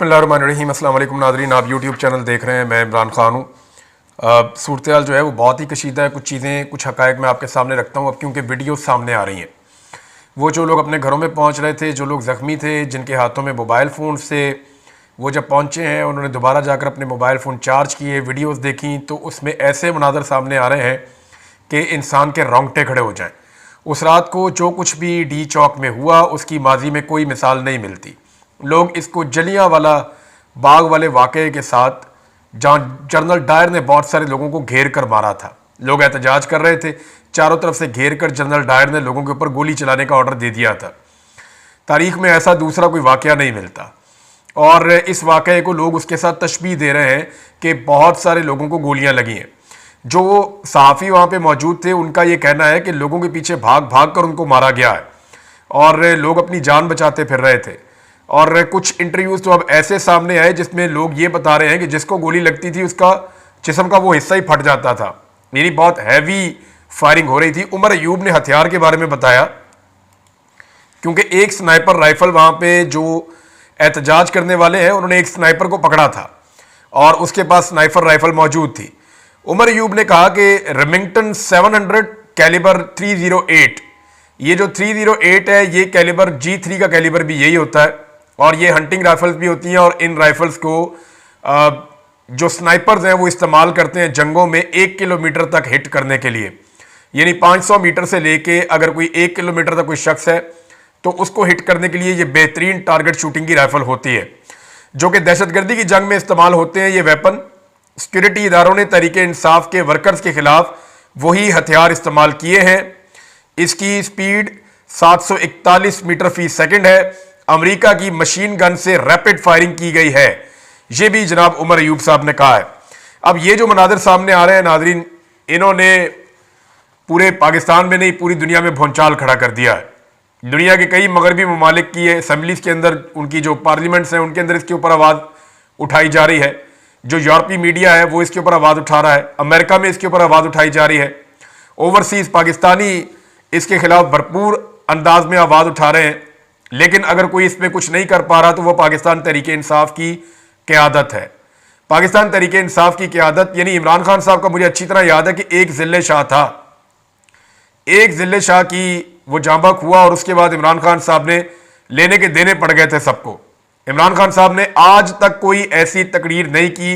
बिस्मिल्लाहिर्रहमानिर्रहीम। अस्सलाम वालेकुम नाज़रीन, आप यूट्यूब चैनल देख रहे हैं। मैं इमरान ख़ान हूँ। सूरत-ए-हाल जो है वो बहुत ही कशीदा है। कुछ चीज़ें, कुछ हक़ाइक़ मैं आपके सामने रखता हूँ अब, क्योंकि वीडियो सामने आ रही हैं। वो जो लोग अपने घरों में पहुँच रहे थे, जो लोग ज़ख्मी थे, जिनके हाथों में मोबाइल फ़ोन से, वो जब पहुँचे हैं उन्होंने दोबारा जाकर अपने मोबाइल फ़ोन चार्ज किए, वीडियोज़ देखी, तो उसमें ऐसे मनाज़र सामने आ रहे हैं कि इंसान के रोंगटे खड़े हो जाएँ। उस रात को जो कुछ भी डी चौक में हुआ उसकी माजी में कोई मिसाल नहीं मिलती। लोग इसको जलियांवाला बाग वाले वाक़े के साथ, जहाँ जनरल डायर ने बहुत सारे लोगों को घेर कर मारा था, लोग एहतजाज कर रहे थे, चारों तरफ से घेर कर जनरल डायर ने लोगों के ऊपर गोली चलाने का ऑर्डर दे दिया था। तारीख़ में ऐसा दूसरा कोई वाक़या नहीं मिलता, और इस वाक़े को लोग उसके साथ तशबीह दे रहे हैं कि बहुत सारे लोगों को गोलियां लगी हैं। जो सहाफ़ी वहाँ पे मौजूद थे उनका ये कहना है कि लोगों के पीछे भाग भाग कर उनको मारा गया है और लोग अपनी जान बचाते फिर रहे थे। और कुछ इंटरव्यूज़ तो अब ऐसे सामने आए जिसमें लोग ये बता रहे हैं कि जिसको गोली लगती थी उसका जिस्म का वो हिस्सा ही फट जाता था। मेरी बहुत हैवी फायरिंग हो रही थी। उमर अयूब ने हथियार के बारे में बताया, क्योंकि एक स्नाइपर राइफल वहाँ पे जो एहतजाज करने वाले हैं उन्होंने एक स्नाइपर को पकड़ा था और उसके पास स्नाइपर राइफल मौजूद थी। उमर अयूब ने कहा कि रेमिंगटन 700 कैलिबर 308, ये जो 308 है ये कैलिबर G3 का कैलिबर भी यही होता है, और ये हंटिंग राइफल्स भी होती हैं। और इन राइफल्स को जो स्नाइपर्स हैं वो इस्तेमाल करते हैं जंगों में 1 किलोमीटर तक हिट करने के लिए। यानी 500 मीटर से लेके अगर कोई 1 किलोमीटर तक कोई शख्स है तो उसको हिट करने के लिए ये बेहतरीन टारगेट शूटिंग की राइफल होती है, जो कि दहशतगर्दी की जंग में इस्तेमाल होते हैं। ये वेपन सिक्योरिटी इदारों ने तहरीके इंसाफ के वर्कर्स के खिलाफ वही हथियार इस्तेमाल किए हैं। इसकी स्पीड 741 मीटर फी सेकंड है। अमेरिका की मशीन गन से रैपिड फायरिंग की गई है, ये भी जनाब उमर अयूब साहब ने कहा है। अब ये जो मनाजिर सामने आ रहे हैं नाजरीन, इन्होंने पूरे पाकिस्तान में नहीं पूरी दुनिया में भौंचाल खड़ा कर दिया है। दुनिया के कई मगरबी ममालिक की असम्बलीज के अंदर, उनकी जो पार्लियामेंट्स हैं उनके अंदर इसके ऊपर आवाज़ उठाई जा रही है। जो यूरोपीय मीडिया है वो इसके ऊपर आवाज़ उठा रहा है। अमेरिका में इसके ऊपर आवाज़ उठाई जा रही है। ओवरसीज़ पाकिस्तानी इसके खिलाफ भरपूर अंदाज में आवाज़ उठा रहे हैं। लेकिन अगर कोई इसमें कुछ नहीं कर पा रहा तो वह पाकिस्तान तहरीके इंसाफ की क़यादत है। पाकिस्तान तहरीके इंसाफ की क़यादत, यानी इमरान खान साहब का मुझे अच्छी तरह याद है कि एक ज़िले शाह था, एक ज़िले शाह की वो जांबक हुआ और उसके बाद इमरान खान साहब ने लेने के देने पड़ गए थे सबको। इमरान खान साहब ने आज तक कोई ऐसी तकरीर नहीं की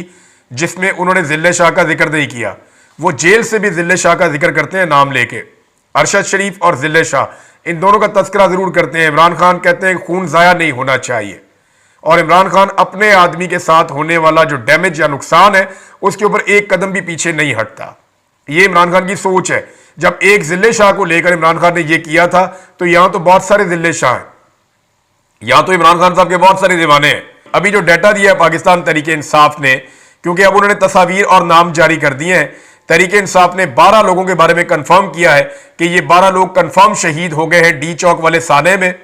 जिसमें उन्होंने ज़िले शाह का जिक्र नहीं किया। वो जेल से भी ज़िले शाह का जिक्र करते हैं नाम लेके। अरशद शरीफ और ज़िले शाह, इन दोनों का तस्करा ज़रूर करते हैं। इमरान खान कहते हैं खून ज़ाया नहीं होना चाहिए, और इमरान खान अपने आदमी के साथ होने वाला जो डैमेज या नुकसान है उसके ऊपर एक कदम भी पीछे नहीं हटता। ये इमरान खान की सोच है। जब एक ज़िले शाह को लेकर इमरान खान ने यह किया था तो यहां तो बहुत सारे ज़िले शाह हैं, यहां तो इमरान खान साहब के बहुत सारे दीवाने हैं। अभी जो डाटा दिया है पाकिस्तान तहरीके इंसाफ ने, क्योंकि अब उन्होंने तस्वीर और नाम जारी कर दिए हैं, तहरीके इंसाफ ने 12 लोगों के बारे में कंफर्म किया है कि ये 12 लोग कंफर्म शहीद हो गए हैं डी चौक वाले साने में,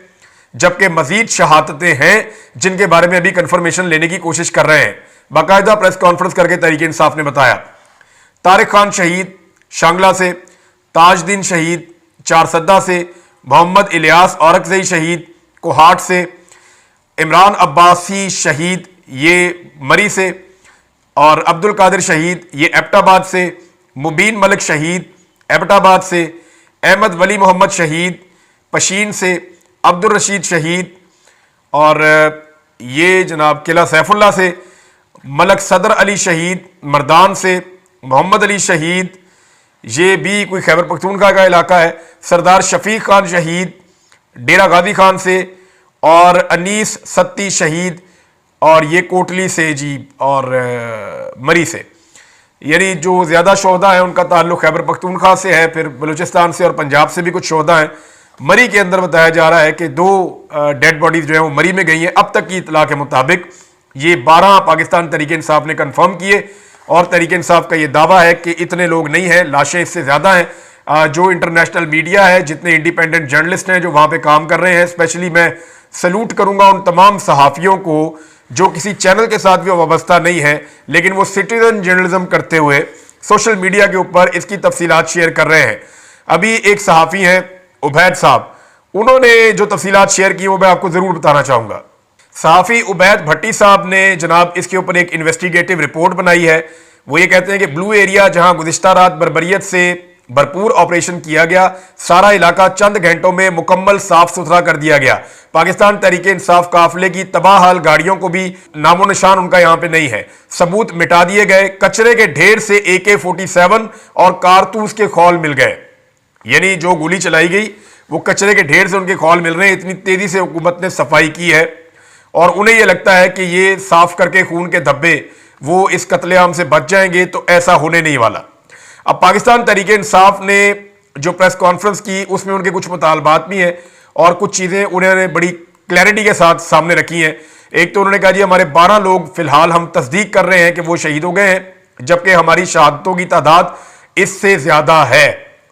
जबकि मजीद शहादतें हैं जिनके बारे में अभी कंफर्मेशन लेने की कोशिश कर रहे हैं। बाकायदा प्रेस कॉन्फ्रेंस करके तहरीके इंसाफ ने बताया तारिक खान शहीद शांगला से, ताजदीन शहीद चारसद्दा से, मोहम्मद इलियास औरकजई शहीद कोहाट से, इमरान अब्बासी शहीद ये मरी से, और अब्दुल कादिर शहीद ये एबटाबाद से, मुबीन मलिक शहीद एबटाबाद से, अहमद वली मोहम्मद शहीद पशीन से, अब्दुल रशीद शहीद और ये जनाब किला सैफुल्ला से, मलक सदर अली शहीद मर्दान से, मोहम्मद अली शहीद ये भी कोई खैबर पख्तूनख्वा का इलाका है, सरदार शफीक खान शहीद डेरा गाजी खान से, और अनीस सत्ती शहीद और ये कोटली से जी और मरी से। यानी जो ज़्यादा शोहदा हैं उनका ताल्लुक़ खैबर पख्तूनख्वा से है, फिर बलूचिस्तान से और पंजाब से भी कुछ शोहदा हैं। मरी के अंदर बताया जा रहा है कि 2 डेड बॉडीज़ जो हैं वो मरी में गई हैं। अब तक की इतला के मुताबिक ये 12 पाकिस्तान तहरीके इंसाफ ने कन्फर्म किए, और तहरीके इंसाफ का ये दावा है कि इतने लोग नहीं हैं, लाशें इससे ज़्यादा हैं। जो इंटरनेशनल मीडिया है, जितने इंडिपेंडेंट जर्नलिस्ट हैं जो वहाँ पे काम कर रहे हैं, स्पेशली मैं सैल्यूट करूँगा उन तमाम सहाफ़ियों को जो किसी चैनल के साथ भी वाबस्ता नहीं है, लेकिन वो सिटीजन जर्नलिज्म करते हुए सोशल मीडिया के ऊपर इसकी तफसीलात शेयर कर रहे हैं। अभी एक सहाफ़ी हैं उबैद साहब, उन्होंने जो तफसीलात शेयर की वो मैं आपको ज़रूर बताना चाहूँगा। सहाफ़ी उबैद भट्टी साहब ने जनाब इसके ऊपर एक इन्वेस्टिगेटिव रिपोर्ट बनाई है। वो ये कहते हैं कि ब्लू एरिया जहां गुज़िश्ता रात बर्बरियत से भरपूर ऑपरेशन किया गया, सारा इलाका चंद घंटों में मुकम्मल साफ सुथरा कर दिया गया। पाकिस्तान तहरीक इंसाफ काफिले की तबाह हाल गाड़ियों को भी नामो निशान उनका यहां पे नहीं है, सबूत मिटा दिए गए। कचरे के ढेर से AK-47 और कारतूस के खौल मिल गए, यानी जो गोली चलाई गई वो कचरे के ढेर से उनके खौल मिल रहे हैं। इतनी तेजी से हुकूमत ने सफाई की है और उन्हें यह लगता है कि ये साफ करके खून के धब्बे वो इस कत्लेआम से बच जाएंगे, तो ऐसा होने नहीं वाला। अब पाकिस्तान तहरीक इंसाफ ने जो प्रेस कॉन्फ्रेंस की उसमें उनके कुछ मुतालबात भी हैं और कुछ चीज़ें उन्होंने बड़ी क्लैरिटी के साथ सामने रखी हैं। एक तो उन्होंने कहा जी हमारे 12 लोग फिलहाल हम तस्दीक कर रहे हैं कि वो शहीद हो गए हैं, जबकि हमारी शहादतों की तादाद इससे ज़्यादा है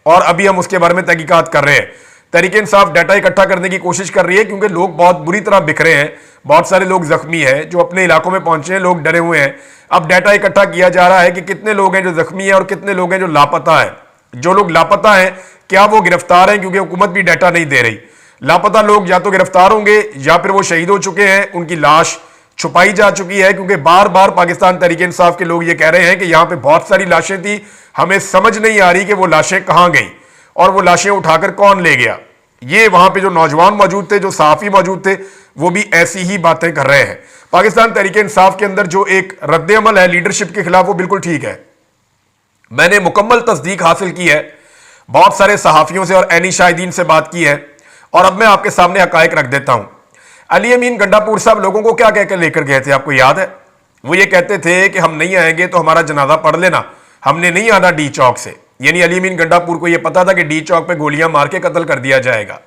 और अभी हम उसके बारे में तहकीकात कर रहे हैं। तहरीक इंसाफ डाटा इकट्ठा करने की कोशिश कर रही है क्योंकि लोग बहुत बुरी तरह बिखरे हैं, बहुत सारे लोग जख्मी हैं, जो अपने इलाकों में पहुंचे हैं, लोग डरे हुए हैं। अब डाटा इकट्ठा किया जा रहा है कि कितने लोग हैं जो जख्मी हैं और कितने लोग हैं जो लापता हैं। जो लोग लापता हैं क्या वो गिरफ्तार हैं, क्योंकि हुकूमत भी डाटा नहीं दे रही। लापता लोग या तो गिरफ्तार होंगे या फिर वो शहीद हो चुके हैं, उनकी लाश छुपाई जा चुकी है, क्योंकि बार बार पाकिस्तान तहरीक इंसाफ के लोग ये कह रहे हैं कि यहाँ पे बहुत सारी लाशें थी, हमें समझ नहीं आ रही कि वो लाशें कहाँ गई और वो लाशें उठाकर कौन ले गया। ये वहां पे जो नौजवान मौजूद थे, जो सहाफी मौजूद थे, वो भी ऐसी ही बातें कर रहे हैं। पाकिस्तान तहरीक इंसाफ के अंदर जो एक रद्द अमल है लीडरशिप के खिलाफ, वो बिल्कुल ठीक है। मैंने मुकम्मल तस्दीक हासिल की है, बहुत सारे सहाफियों से और ऐनी शाहिदीन से बात की है और अब मैं आपके सामने हकायक रख देता हूं। अली अमीन गंडापुर साहब लोगों को क्या कहकर लेकर गए थे, आपको याद है? वो ये कहते थे कि हम नहीं आएंगे तो हमारा जनाजा पढ़ लेना, हमने नहीं आना डी चौक से। यानी अली अमीन गंडापुर को यह पता था कि डी चौक पे गोलियां मार के कत्ल कर दिया जाएगा।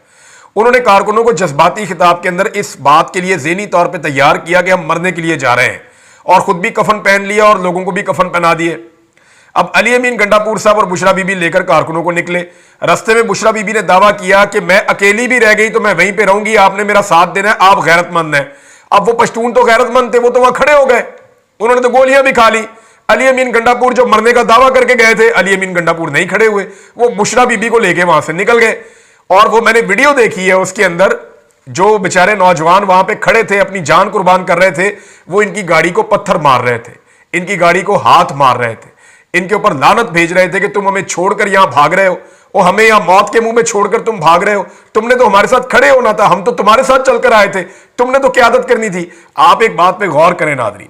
उन्होंने कारकुनों को जज्बाती खिताब के अंदर इस बात के लिए ज़हनी तौर पे तैयार किया कि हम मरने के लिए जा रहे हैं, और खुद भी कफन पहन लिया और लोगों को भी कफन पहना दिए। अब अली अमीन गंडापुर साहब और बुशरा बीबी लेकर कारकुनों को निकले। रास्ते में बुशरा बीबी ने दावा किया कि मैं अकेली भी रह गई तो मैं वहीं पे रहूंगी, आपने मेरा साथ देना है, आप गैरतमंद हैं। अब वो पश्तून तो गैरतमंद थे, वो तो वहां खड़े हो गए, उन्होंने तो गोलियां भी खा ली। अली अमीन गंडापुर जो मरने का दावा करके गए थे, अली अमीन गंडापुर नहीं खड़े हुए, वो बुशरा बीबी को लेके वहां से निकल गए। और वो मैंने वीडियो देखी है, उसके अंदर जो बेचारे नौजवान वहां पे खड़े थे, अपनी जान कुर्बान कर रहे थे, वो इनकी गाड़ी को पत्थर मार रहे थे, इनकी गाड़ी को हाथ मार रहे थे, इनके ऊपर लानत भेज रहे थे कि तुम हमें छोड़कर यहां भाग रहे हो, और हमें यहां मौत के मुंह में छोड़कर तुम भाग रहे हो, तुमने तो हमारे साथ खड़े होना था, हम तो तुम्हारे साथ चलकर आए थे, तुमने तो क़यादत करनी थी। आप एक बात पे गौर करें नाज़रीन,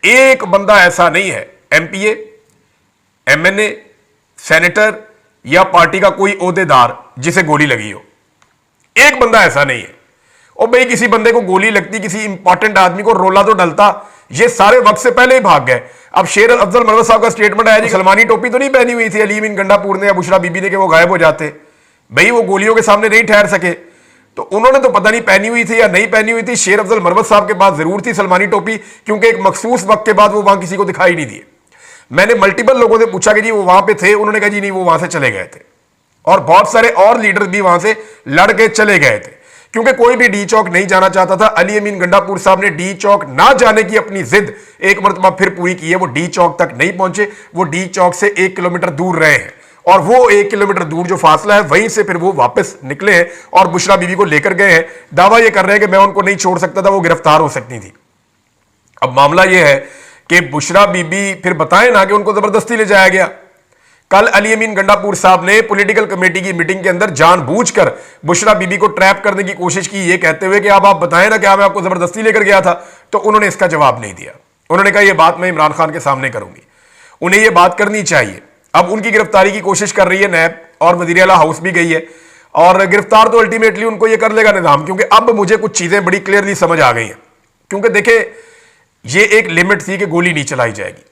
एक बंदा ऐसा नहीं है, MPA, MNA, सेनेटर या पार्टी का कोई ओहदेदार जिसे गोली लगी हो, एक बंदा ऐसा नहीं है। और भाई किसी बंदे को गोली लगती, किसी इंपॉर्टेंट आदमी को रोला तो डलता, ये सारे वक्त से पहले ही भाग गए। अब शेर अफजल मरवत साहब का स्टेटमेंट आया जी, सलमानी टोपी तो नहीं पहनी हुई थी अली अमीन गंडापुर ने या बुशरा बीबी ने कि वो गायब हो जाते, भाई वो गोलियों के सामने नहीं ठहर सके, तो उन्होंने तो पता नहीं पहनी हुई थी या नहीं पहनी हुई थी। शेर अफजल मरवत साहब के पास जरूर थी सलमानी टोपी, क्योंकि एक मखसूस वक्त के बाद वो वहां किसी को दिखाई नहीं दिए। मैंने मल्टीपल लोगों से पूछा कि जी वो वहां पे थे, उन्होंने कहा जी नहीं वो वहां से चले गए थे, और बहुत सारे और लीडर भी वहां से लड़ के चले गए थे, क्योंकि कोई भी डी चौक नहीं जाना चाहता था। अली अमीन गंडापुर साहब ने डी चौक ना जाने की अपनी जिद एक मरतबा फिर पूरी की है। वो डी चौक तक नहीं पहुंचे, वो डी चौक से 1 किलोमीटर दूर रहे हैं, और वो 1 किलोमीटर दूर जो फासला है वहीं से फिर वो वापस निकले हैं और बुशरा बीबी को लेकर गए हैं। दावा ये कर रहे हैं कि मैं उनको नहीं छोड़ सकता था, वो गिरफ्तार हो सकती थी। अब मामला यह है कि बुशरा बीबी फिर बताएं ना कि उनको जबरदस्ती ले जाया गया। कल अली अमीन गंडापुर साहब ने पॉलिटिकल कमेटी की मीटिंग के अंदर जानबूझकर बुशरा बीबी को ट्रैप करने की कोशिश की, ये कहते हुए कि अब आप बताएं ना क्या मैं आपको जबरदस्ती लेकर गया था, तो उन्होंने इसका जवाब नहीं दिया। उन्होंने कहा यह बात मैं इमरान खान के सामने करूंगी, उन्हें यह बात करनी चाहिए। अब उनकी गिरफ्तारी की कोशिश कर रही है नैब, और वजीर आला हाउस भी गई है, और गिरफ्तार तो अल्टीमेटली उनको यह कर लेगा निजाम, क्योंकि अब मुझे कुछ चीजें बड़ी क्लियरली समझ आ गई हैं। क्योंकि देखे ये एक लिमिट थी कि गोली नहीं चलाई जाएगी,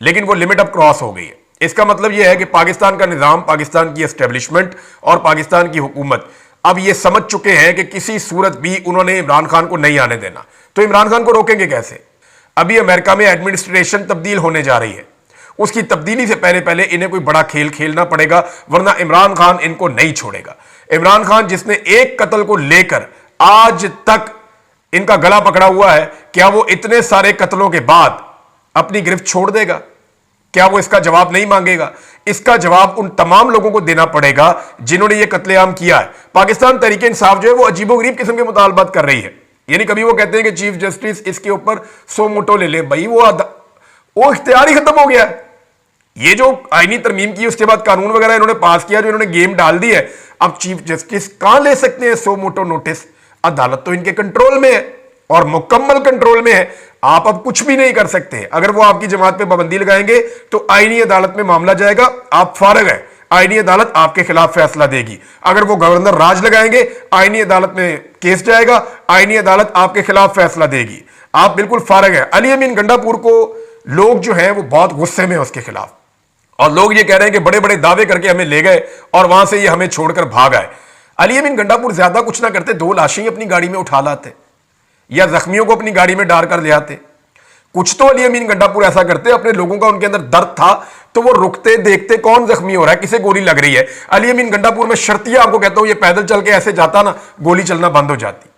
लेकिन वो लिमिट अब क्रॉस हो गई है। इसका मतलब यह है कि पाकिस्तान का निजाम, पाकिस्तान की एस्टेब्लिशमेंट और पाकिस्तान की हुकूमत अब ये समझ चुके हैं कि किसी सूरत भी उन्होंने इमरान खान को नहीं आने देना। तो इमरान खान को रोकेंगे कैसे? अभी अमेरिका में एडमिनिस्ट्रेशन तब्दील होने जा रही है, उसकी तब्दीली से पहले पहले इन्हें कोई बड़ा खेल खेलना पड़ेगा, वरना इमरान खान इनको नहीं छोड़ेगा। इमरान खान जिसने एक कत्ल को लेकर आज तक इनका गला पकड़ा हुआ है, क्या वो इतने सारे कत्लों के बाद अपनी गिरफ्त छोड़ देगा? क्या वो इसका जवाब नहीं मांगेगा? इसका जवाब उन तमाम लोगों को देना पड़ेगा जिन्होंने ये कत्लेआम किया है। पाकिस्तान तहरीक इंसाफ जो है वो अजीबोगरीब किस्म के मुतालबात कर रही है। यानी कभी वो कहते हैं कि चीफ जस्टिस इसके ऊपर सो मोटो ले ले, भाई वो इख्तियार ही खत्म हो गया। ये जो आईनी तरमीम की उसके बाद कानून वगैरह इन्होंने पास किया, जो इन्होंने गेम डाल दी है, अब चीफ जस्टिस कहां ले सकते हैं सो मोटो नोटिस? अदालत तो इनके कंट्रोल में है और मुकम्मल कंट्रोल में है, आप अब कुछ भी नहीं कर सकते। अगर वो आपकी जमात पे पाबंदी लगाएंगे तो आईनी अदालत में मामला जाएगा, आप फारग है, आईनी अदालत आपके खिलाफ फैसला देगी। अगर वो गवर्नर राज लगाएंगे, आईनी अदालत में केस जाएगा, आईनी अदालत आपके खिलाफ फैसला देगी, आप बिल्कुल फारग है। अली अमीन गंडापुर को लोग जो है वो बहुत गुस्से में है उसके खिलाफ, और लोग ये कह रहे हैं कि बड़े बड़े दावे करके हमें ले गए और वहां से ये हमें छोड़कर भाग आए। अली अमीन गंडापुर ज्यादा कुछ ना करते, 2 लाशें ही अपनी गाड़ी में उठा लाते या जख्मियों को अपनी गाड़ी में डाल कर ले आते। कुछ तो अली अमीन गंडापुर ऐसा करते, अपने लोगों का उनके अंदर दर्द था तो वो रुकते, देखते कौन जख्मी हो रहा है, किसे गोली लग रही है। अली अमीन गंडापुर में शर्तिया आपको कहता हूं, ये पैदल चल के ऐसे जाता ना, गोली चलना बंद हो जाती,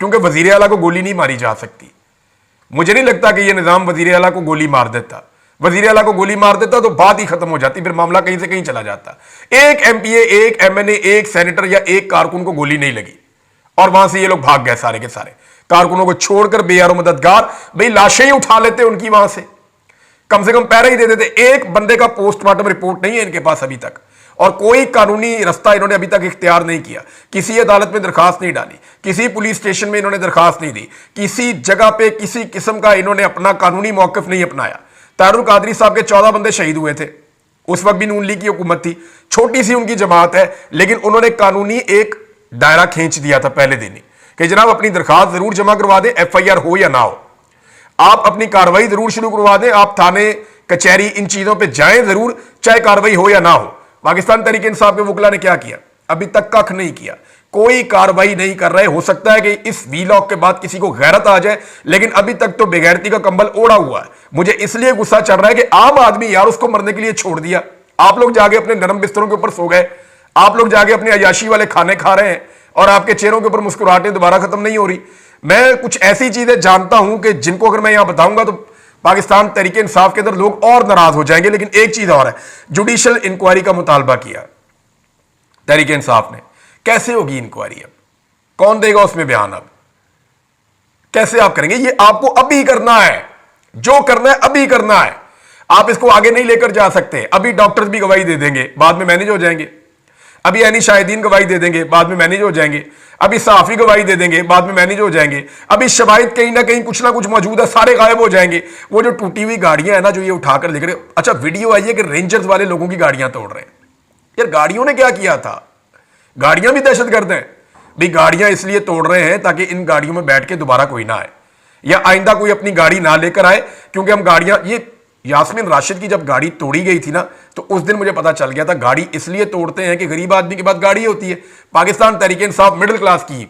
क्योंकि वजीर आला को गोली नहीं मारी जा सकती। मुझे नहीं लगता कि यह निजाम वजीर आला को गोली मार देता। वजीर आला को गोली मार देता तो बात ही खत्म हो जाती, फिर मामला कहीं से कहीं चला जाता। एक एमपीए, एक एमएनए, एक सेनेटर या एक कारकुन को गोली नहीं लगी और वहां से ये लोग भाग गए सारे के सारे, कारकुनों को छोड़कर बेयारो मददगार, भाई लाशें ही उठा लेते उनकी, वहां से कम से कम पैरा ही दे देते। एक बंदे का पोस्टमार्टम रिपोर्ट नहीं है इनके पास अभी तक, और कोई कानूनी रास्ता इन्होंने अभी तक इख्तियार नहीं किया। किसी अदालत में दरखास्त नहीं डाली, किसी पुलिस स्टेशन में इन्होंने दरखास्त नहीं दी, किसी जगह पे किसी किस्म का इन्होंने अपना कानूनी मौकफ नहीं अपनाया। तारुल कादरी साहब के 14 बंदे शहीद हुए थे, उस वक्त भी नून लीग की हुकूमत थी, छोटी सी उनकी जमात है, लेकिन उन्होंने कानूनी एक दायरा खींच दिया था पहले दिन ही कि जनाब अपनी दरखास्त जरूर जमा करवा दें, एफआईआर हो या ना हो, आप अपनी कार्रवाई जरूर शुरू करवा दें, आप थाने कचहरी इन चीजों पे जाएं जरूर, चाहे कार्रवाई हो या ना हो। पाकिस्तान तहरीक इंसाफ के वकला ने क्या किया? अभी तक कख नहीं किया, कोई कार्रवाई नहीं कर रहे। हो सकता है कि इस वीलॉग के बाद किसी को गैरत आ जाए, लेकिन अभी तक तो बेगैरती का कंबल ओढ़ा हुआ है। मुझे इसलिए गुस्सा चढ़ रहा है कि आम आदमी यार उसको मरने के लिए छोड़ दिया, आप लोग जाके अपने नरम बिस्तरों के ऊपर सो गए, आप लोग जाके अपने अयाशी वाले खाने खा रहे हैं और आपके चेहरों के ऊपर मुस्कुराहटें दोबारा खत्म नहीं हो रही। मैं कुछ ऐसी चीजें जानता हूं कि जिनको अगर मैं यहां बताऊंगा तो पाकिस्तान तहरीक इंसाफ के अंदर लोग और नाराज हो जाएंगे। लेकिन एक चीज और है, जुडिशियल इंक्वायरी का मुतालबा किया तहरीक इंसाफ ने। कैसे होगी इंक्वायरी? अब कौन देगा उसमें बयान? अब कैसे आप करेंगे? ये आपको अभी करना है, जो करना है अभी करना है, आप इसको आगे नहीं लेकर जा सकते। अभी डॉक्टर्स भी गवाही दे देंगे, बाद में मैनेज हो जाएंगे। अभी यानी शाहिदीन गवाही दे देंगे, बाद में मैनेज हो जाएंगे। अभी सहाफी गवाही दे देंगे, बाद में मैनेज हो जाएंगे। अभी शवाहिद कहीं ना कहीं कुछ ना कुछ मौजूद है, सारे गायब हो जाएंगे। वो जो टूटी हुई गाड़ियां है ना, जो ये उठाकर लेकर, अच्छा वीडियो आई है कि रेंजर्स वाले लोगों की गाड़ियां तोड़ रहे हैं। यार गाड़ियों ने क्या किया था? गाड़ियां भी दहशतगर्द हैं भाई। गाड़ियां इसलिए तोड़ रहे हैं ताकि इन गाड़ियों में बैठ के दोबारा कोई ना आए, या आइंदा कोई अपनी गाड़ी ना लेकर आए। क्योंकि हम गाड़ियां, ये यास्मीन राशिद की जब गाड़ी तोड़ी गई थी ना, तो उस दिन मुझे पता चल गया था गाड़ी इसलिए तोड़ते हैं कि गरीब आदमी के पास गाड़ी होती है। पाकिस्तान तहरीक इंसाफ मिडिल क्लास की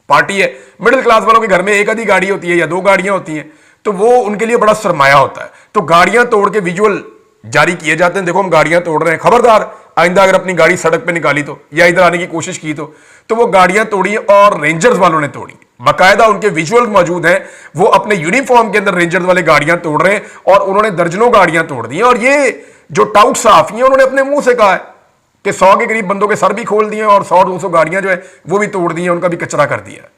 पार्टी है, मिडिल क्लास वालों के घर में एक आधी गाड़ी होती है या 2 गाड़ियां होती हैं, तो वो उनके लिए बड़ा सरमाया होता है। तो गाड़ियां तोड़ के विजुअल जारी किए जाते हैं, देखो हम गाड़ियां तोड़ रहे हैं, खबरदार आइंदा अगर अपनी गाड़ी सड़क पे निकाली तो, या इधर आने की कोशिश की तो वो गाड़ियां तोड़ी और रेंजर्स वालों ने तोड़ी। बाकायदा उनके विजुअल मौजूद हैं, वो अपने यूनिफॉर्म के अंदर रेंजर्स वाले गाड़ियां तोड़ रहे हैं और उन्होंने दर्जनों गाड़ियां तोड़ दी हैं। और ये जो टाउट साफी हैं उन्होंने अपने मुंह से कहा है कि 100 के करीब बंदों के सर भी खोल दिए और 100-200 गाड़ियां जो है वो भी तोड़ दी हैं, उनका भी कचरा कर दिया।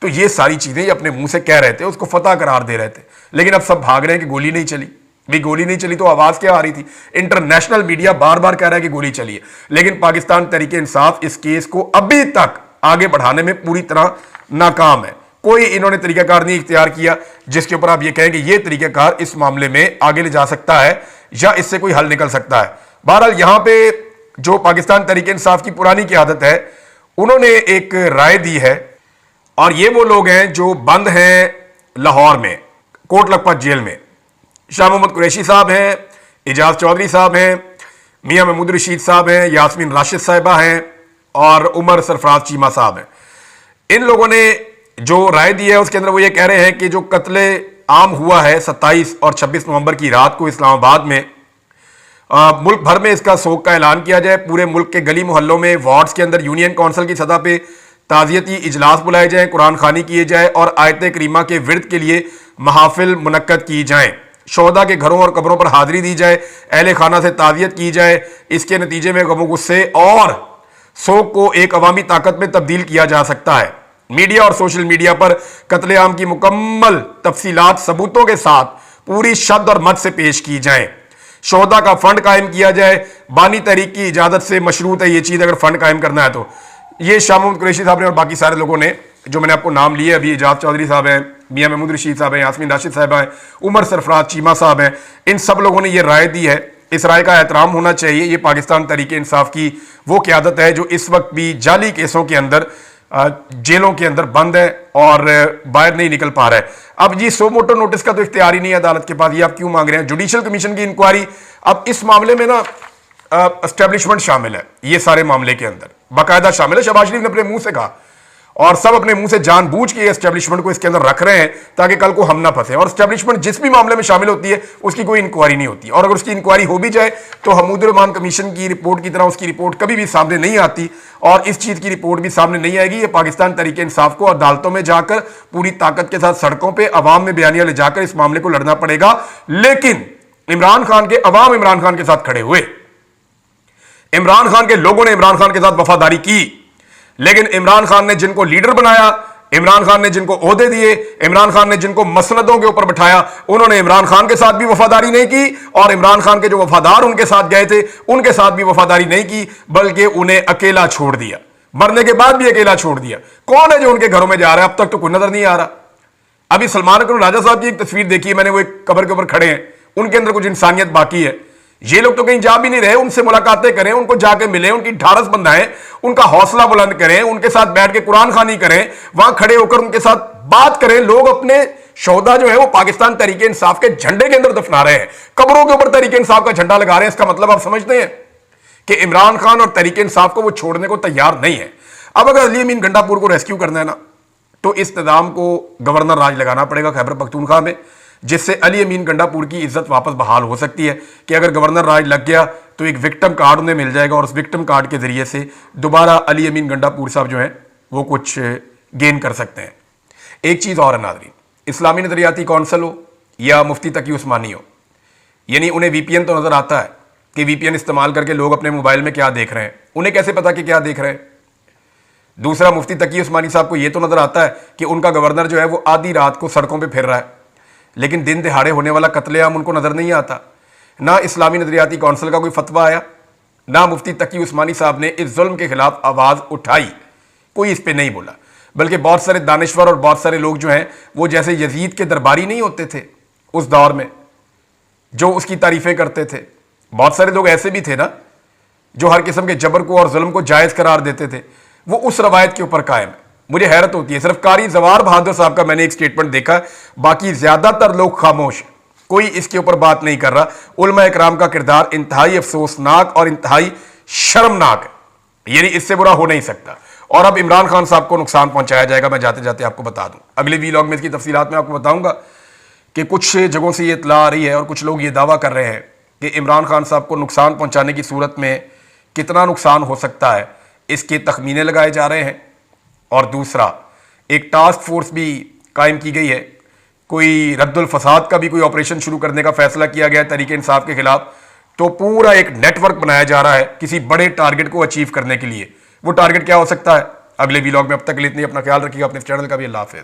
तो ये सारी चीजें ये अपने मुंह से कह रहे थे, उसको फतह करार दे रहे थे, लेकिन अब सब भाग रहे हैं कि गोली नहीं चली। भी गोली नहीं चली तो आवाज क्या आ रही थी? इंटरनेशनल मीडिया बार बार कह रहा है कि गोली चली है, लेकिन पाकिस्तान तहरीक इंसाफ इस केस को अभी तक आगे बढ़ाने में पूरी तरह नाकाम है। कोई इन्होंने तरीकाकार नहीं इख्तियार किया जिसके ऊपर आप ये कहें कि ये तरीकाकार इस मामले में आगे ले जा सकता है या इससे कोई हल निकल सकता है। बहरहाल यहां पे जो पाकिस्तान तहरीक इंसाफ की पुरानी क़यादत है, उन्होंने एक राय दी है, और ये वो लोग हैं जो बंद हैं लाहौर में कोट लखपत जेल में। शाह मोहम्मद कुरैशी साहब हैं, एजाज चौधरी साहब हैं, मियां महमूद रशीद साहब हैं, यास्मीन राशिद साहिबा हैं और उमर सरफराज चीमा साहब हैं। इन लोगों ने जो राय दी है उसके अंदर वो ये कह रहे हैं कि जो कत्ले आम हुआ है 27 और 26 नवंबर की रात को इस्लामाबाद में, मुल्क भर में इसका शोक का ऐलान किया जाए। पूरे मुल्क के गली मोहल्लों में, वार्ड्स के अंदर यूनियन काउंसिल की सतह पे ताज़ियती इजलास बुलाए जाएं, कुरान खानी किए जाए और आयत करीमा के विर्द के लिए महाफिल मुनक्कद की जाएं। शोहदा के घरों और कब्रों पर हाजिरी दी जाए, अहले खाना से ताज़ियत की जाए। इसके नतीजे में गमो गुस्से और शोक को एक अवामी ताकत में तब्दील किया जा सकता है। मीडिया और सोशल मीडिया पर कत्लेआम की मुकम्मल तफसीलात सबूतों के साथ पूरी शद और मत से पेश की जाए। शोहदा का फंड कायम किया जाए। बानी तहरीक की इजाजत से मशरूत है ये चीज, अगर फंड कायम करना है तो। ये शाह महमूद कुरैशी साहब ने और बाकी सारे लोगों ने, जो मैंने आपको नाम लिए अभी, एजाज चौधरी साहब हैं, मियां महमूद रशीद साहब हैं, यास्मीन राशिद साहब हैं, उमर सरफराज चीमा साहब हैं, इन सब लोगों ने ये राय दी है। इस राय का एहतराम होना चाहिए। ये पाकिस्तान तहरीक इंसाफ की वो क़यादत है जो इस वक्त भी जाली केसों के अंदर जेलों के अंदर बंद है और बाहर नहीं निकल पा रहा है। अब जी सो मोटो नोटिस का तो इख्तियार ही नहीं है अदालत के पास, ये आप क्यों मांग रहे हैं? जुडिशियल कमीशन की इंक्वायरी, अब इस मामले में ना एस्टेब्लिशमेंट शामिल है, ये सारे मामले के अंदर बाकायदा शामिल है। शहबाज शरीफ ने अपने मुंह से कहा और सब अपने मुंह से जानबूझ के एस्टेब्लिशमेंट को इसके अंदर रख रहे हैं ताकि कल को हम ना फंसे। और एस्टेब्लिशमेंट जिस भी मामले में शामिल होती है उसकी कोई इंक्वायरी नहीं होती, और अगर उसकी इंक्वायरी हो भी जाए तो हमीदुर रहमान कमीशन की रिपोर्ट की तरह उसकी रिपोर्ट कभी भी सामने नहीं आती, और इस चीज की रिपोर्ट भी सामने नहीं आएगी। ये पाकिस्तान तहरीक इंसाफ को अदालतों में जाकर पूरी ताकत के साथ सड़कों पर अवाम में बयानियां ले जाकर इस मामले को लड़ना पड़ेगा। लेकिन इमरान खान के अवाम इमरान खान के साथ खड़े हुए, इमरान खान के लोगों ने इमरान खान के साथ वफादारी की, लेकिन इमरान खान ने जिनको लीडर बनाया, इमरान खान ने जिनको ओहदे दिए, इमरान खान ने जिनको मसनदों के ऊपर बिठाया, उन्होंने इमरान खान के साथ भी वफादारी नहीं की, और इमरान खान के जो वफादार उनके साथ गए थे उनके साथ भी वफादारी नहीं की, बल्कि उन्हें अकेला छोड़ दिया। मरने के बाद भी अकेला छोड़ दिया। कौन है जो उनके घरों में जा रहा है? अब तक तो कोई नजर नहीं आ रहा। अभी सलमान अकबर राजा साहब की एक तस्वीर देखी है मैंने, वो एक कब्र के ऊपर खड़े हैं, उनके अंदर कुछ इंसानियत बाकी है। ये लोग तो कहीं जा भी नहीं रहे, उनसे मुलाकातें करें, उनको जाके मिलें, उनकी ढारस बंधाएं, उनका हौसला बुलंद करें, उनके साथ बैठ के कुरान खानी करें, वहां खड़े होकर उनके साथ बात करें। लोग अपने शोहदा जो है वो पाकिस्तान तहरीक इंसाफ के झंडे के अंदर दफना रहे हैं, कब्रों के ऊपर तहरीक इंसाफ का झंडा लगा रहे हैं। इसका मतलब आप समझते हैं कि इमरान खान और तहरीक इंसाफ को वो छोड़ने को तैयार नहीं है। अब अगर अली अमीन गंडापुर को रेस्क्यू करना है ना, तो इस निजाम को गवर्नर राज लगाना पड़ेगा खैबर पख्तूनख्वा में, जिससे अली अमीन गंडापुर की इज्जत वापस बहाल हो सकती है। कि अगर गवर्नर राज लग गया तो एक विक्टिम कार्ड उन्हें मिल जाएगा, और उस विक्टिम कार्ड के जरिए से दोबारा अली अमीन गंडापुर साहब जो हैं वो कुछ गेन कर सकते हैं। एक चीज़ और है नाज़रीन, इस्लामी नज़रियाती कौंसल हो या मुफ्ती तकी उस्मानी हो, यानी उन्हें वीपीएन तो नज़र आता है कि वीपीएन इस्तेमाल करके लोग अपने मोबाइल में क्या देख रहे हैं, उन्हें कैसे पता कि क्या देख रहे हैं? दूसरा, मुफ्ती तकी उस्मानी साहब को यह तो नज़र आता है कि उनका गवर्नर जो है वो आधी रात को सड़कों पर फिर रहा है, लेकिन दिन दिहाड़े होने वाला कत्लेआम उनको नजर नहीं आता। ना इस्लामी नजरियाती कौंसिल का कोई फतवा आया, ना मुफ्ती तकी उस्मानी साहब ने इस जुल्म के खिलाफ आवाज़ उठाई, कोई इस पे नहीं बोला। बल्कि बहुत सारे दानिश्वर और बहुत सारे लोग जो हैं वो जैसे यजीद के दरबारी नहीं होते थे उस दौर में, जो उसकी तारीफ़ें करते थे, बहुत सारे लोग ऐसे भी थे ना जो हर किस्म के जबर को और जुल्म को जायज़ करार देते थे, वो उस रवायत के ऊपर कायम है। मुझे हैरत होती है, सिर्फ कारी जवार बहादुर साहब का मैंने एक स्टेटमेंट देखा, बाकी ज्यादातर लोग खामोश, कोई इसके ऊपर बात नहीं कर रहा। उलमा इकराम का किरदार इंतहाई अफसोसनाक और इंतहाई शर्मनाक है, यानी इससे बुरा हो नहीं सकता। और अब इमरान खान साहब को नुकसान पहुंचाया जाएगा। मैं जाते जाते आपको बता दूं, अगले वीलॉग में इसकी तफसीलात में आपको बताऊंगा कि कुछ जगहों से ये इतला आ रही है और कुछ लोग ये दावा कर रहे हैं कि इमरान खान साहब को नुकसान पहुंचाने की सूरत में कितना नुकसान हो सकता है, इसके तखमीने लगाए जा रहे हैं। और दूसरा, एक टास्क फोर्स भी कायम की गई है, कोई रद्दुल फसाद का भी कोई ऑपरेशन शुरू करने का फैसला किया गया है तहरीक इंसाफ के खिलाफ। तो पूरा एक नेटवर्क बनाया जा रहा है किसी बड़े टारगेट को अचीव करने के लिए। वो टारगेट क्या हो सकता है, अगले वीलॉग में। अब तक के लिए इतनी, अपना ख्याल रखिएगा, अपने चैनल का भी। अल्लाह हाफिज़।